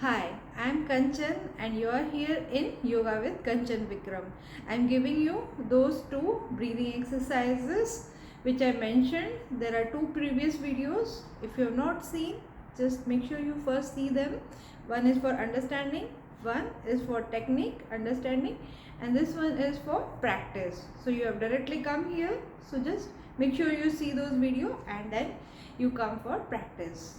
Hi, I'm Kanchan and you are here in Yoga with Kanchan Vikram. I'm giving you those two breathing exercises which I mentioned. There are two previous videos. If you have not seen, just make sure you first see them. One is for understanding, one is for technique, understanding, and this one is for practice. So you have directly come here. So just make sure you see those videos and then you come for practice.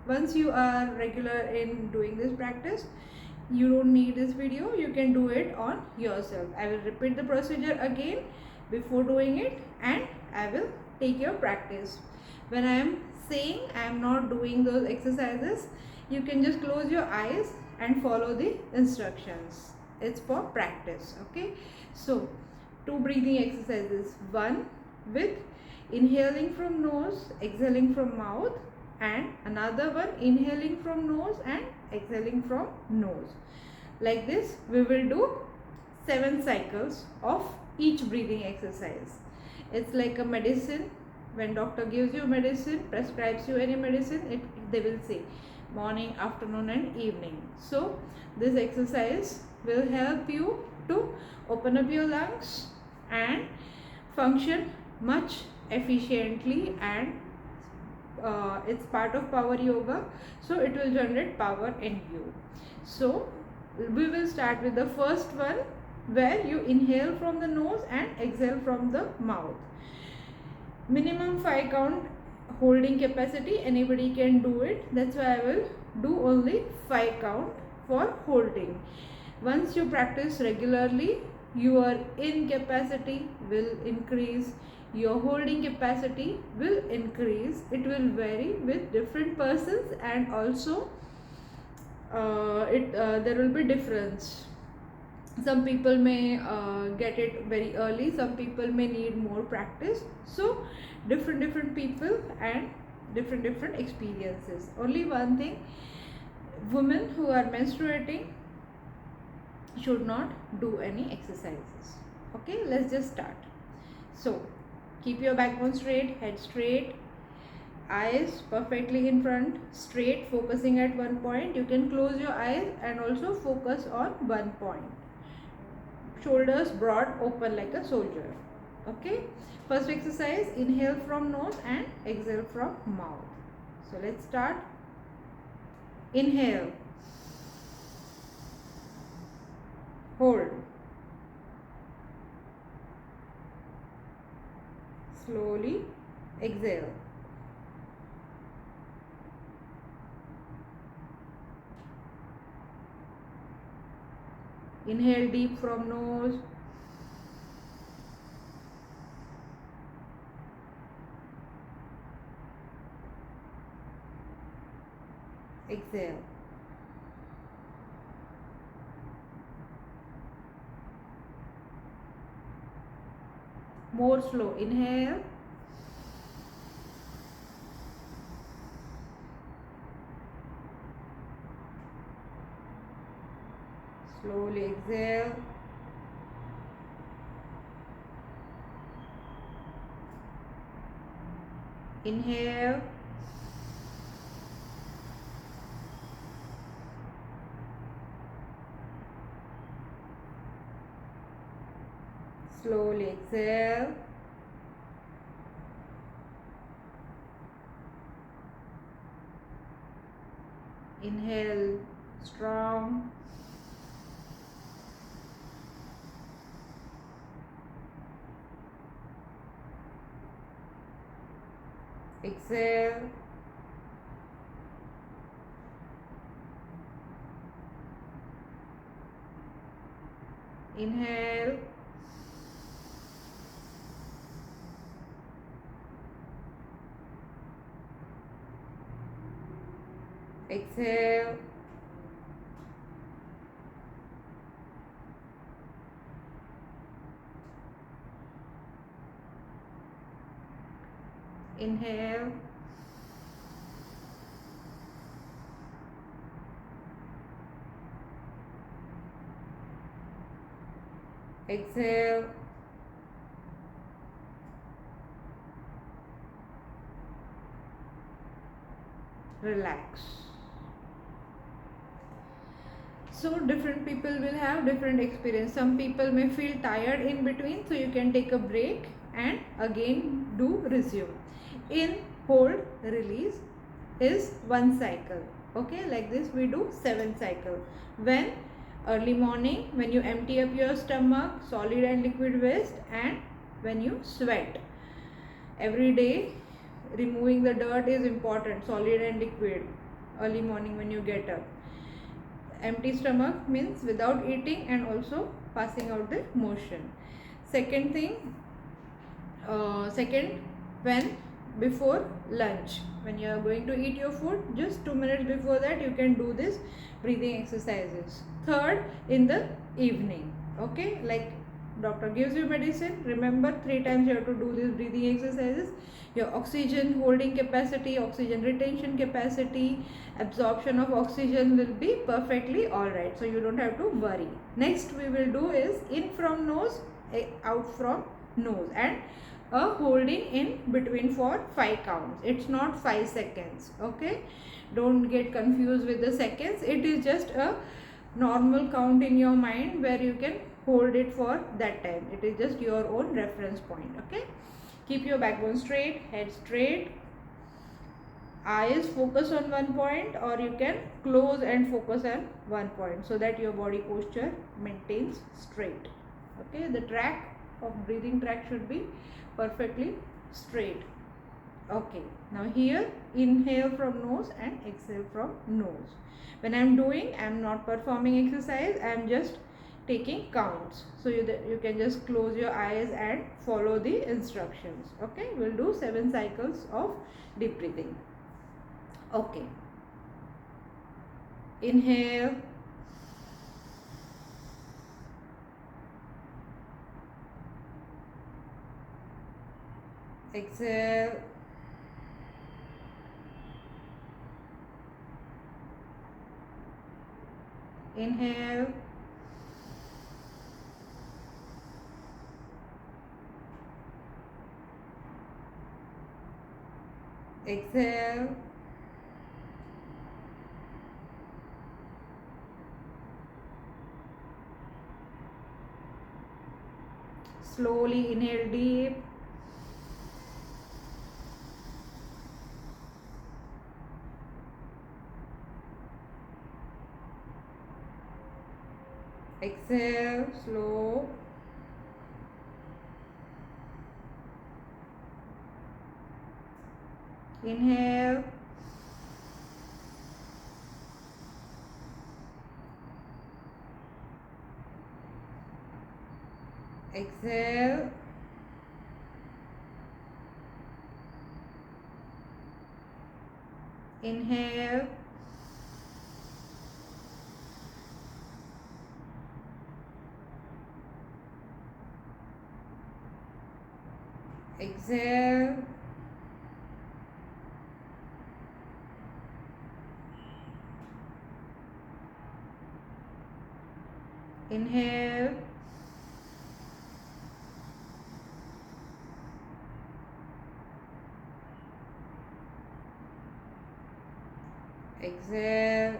Once you are regular in doing this practice, you don't need this video, you can do it on yourself. I will repeat the procedure again before doing it and I will take your practice. When I am saying I am not doing those exercises, you can just close your eyes and follow the instructions. It's for practice. Okay, so two breathing exercises, one with inhaling from nose, exhaling from mouth, and another one inhaling from nose and exhaling from nose. Like this we will do 7 cycles of each breathing exercise. It's like a medicine. When doctor gives you medicine, prescribes you any medicine, they will say morning, afternoon and evening. So this exercise will help you to open up your lungs and function much efficiently, and it's part of power yoga, so it will generate power in you. So we will start with the first one, where you inhale from the nose and exhale from the mouth. Minimum 5 count holding capacity, anybody can do it, that's why I will do only 5 count for holding. Once you practice regularly, your in capacity will increase, your holding capacity will increase. It will vary with different persons, and also there will be difference. Some people may get it very early, some people may need more practice. So different people and different experiences. Only one thing, women who are menstruating should not do any exercises. Okay, let's just start. So keep your backbone straight, head straight, eyes perfectly in front, straight, focusing at one point. You can close your eyes and also focus on one point. Shoulders broad, open like a soldier. Okay, first exercise, inhale from nose and exhale from mouth. So let's start. Inhale, hold, slowly exhale. Inhale deep from nose, exhale. More slow. Inhale, slowly exhale. Inhale, slowly exhale. Inhale strong, exhale. Inhale, exhale. Inhale, exhale. Relax. So different people will have different experience. Some people may feel tired in between, so you can take a break and again do resume. In hold release is 1 cycle. Okay, like this we do 7 cycle. When early morning, when you empty up your stomach, solid and liquid waste, and when you sweat. Every day removing the dirt is important, solid and liquid, early morning when you get up. Empty stomach means without eating and also passing out the motion. Second thing, second, when before lunch, when you are going to eat your food, just 2 minutes before that you can do this breathing exercises. Third, in the evening. Okay, like doctor gives you medicine, remember 3 times you have to do these breathing exercises. Your oxygen holding capacity, oxygen retention capacity, absorption of oxygen will be perfectly alright, so you don't have to worry. Next we will do is in from nose, out from nose, and a holding in between for 5 counts. It's not 5 seconds. Okay, don't get confused with the seconds. It is just a normal count in your mind where you can hold it for that time. It is just your own reference point. Okay, keep your backbone straight, head straight, eyes focus on one point, or you can close and focus on one point so that your body posture maintains straight. Okay, the track of breathing track should be perfectly straight. Okay, now here inhale from nose and exhale from nose. When I am doing, I am not performing exercise, I am just taking counts. So you can just close your eyes and follow the instructions. Okay, we'll do 7 cycles of deep breathing. Okay, inhale, exhale, inhale, exhale, slowly inhale deep, exhale, slow, inhale, exhale, inhale, exhale, inhale, exhale,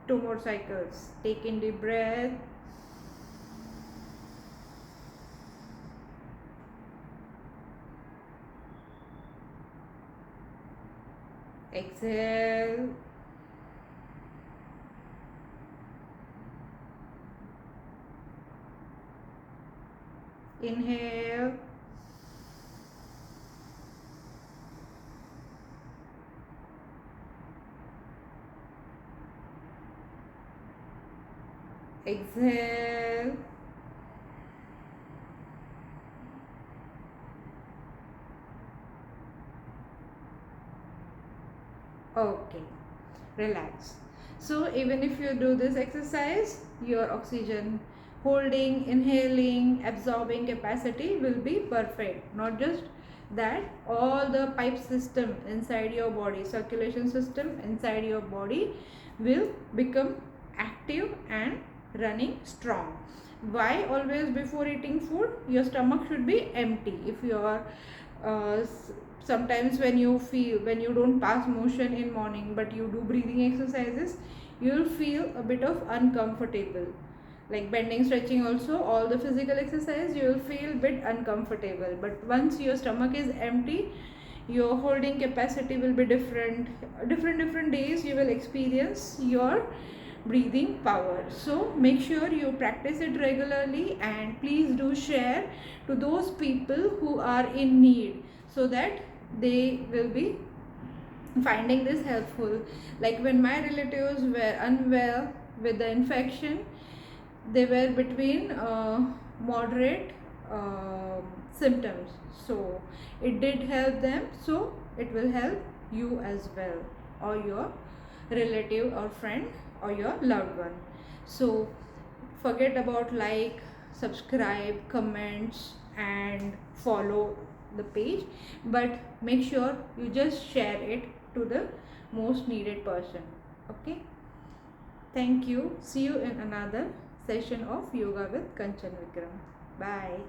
two more cycles. Take in deep breath, exhale, inhale, exhale, okay, relax. So even if you do this exercise, your oxygen holding, inhaling, absorbing capacity will be perfect. Not just that, all the pipe system inside your body, circulation system inside your body will become active and running strong. Why always before eating food your stomach should be empty? If your sometimes when you don't pass motion in morning but you do breathing exercises, you will feel a bit of uncomfortable. Like bending, stretching, also all the physical exercise, you will feel bit uncomfortable. But once your stomach is empty, your holding capacity will be different. Different days you will experience your breathing power. So make sure you practice it regularly, and please do share to those people who are in need, so that they will be finding this helpful. Like when my relatives were unwell with the infection, they were between moderate symptoms, so it did help them, so it will help you as well, or your relative or friend or your loved one. So forget about like, subscribe, comments and follow the page, but make sure you just share it to the most needed person. Okay, thank you. See you in another session of Yoga with Kanchan Vikram. Bye.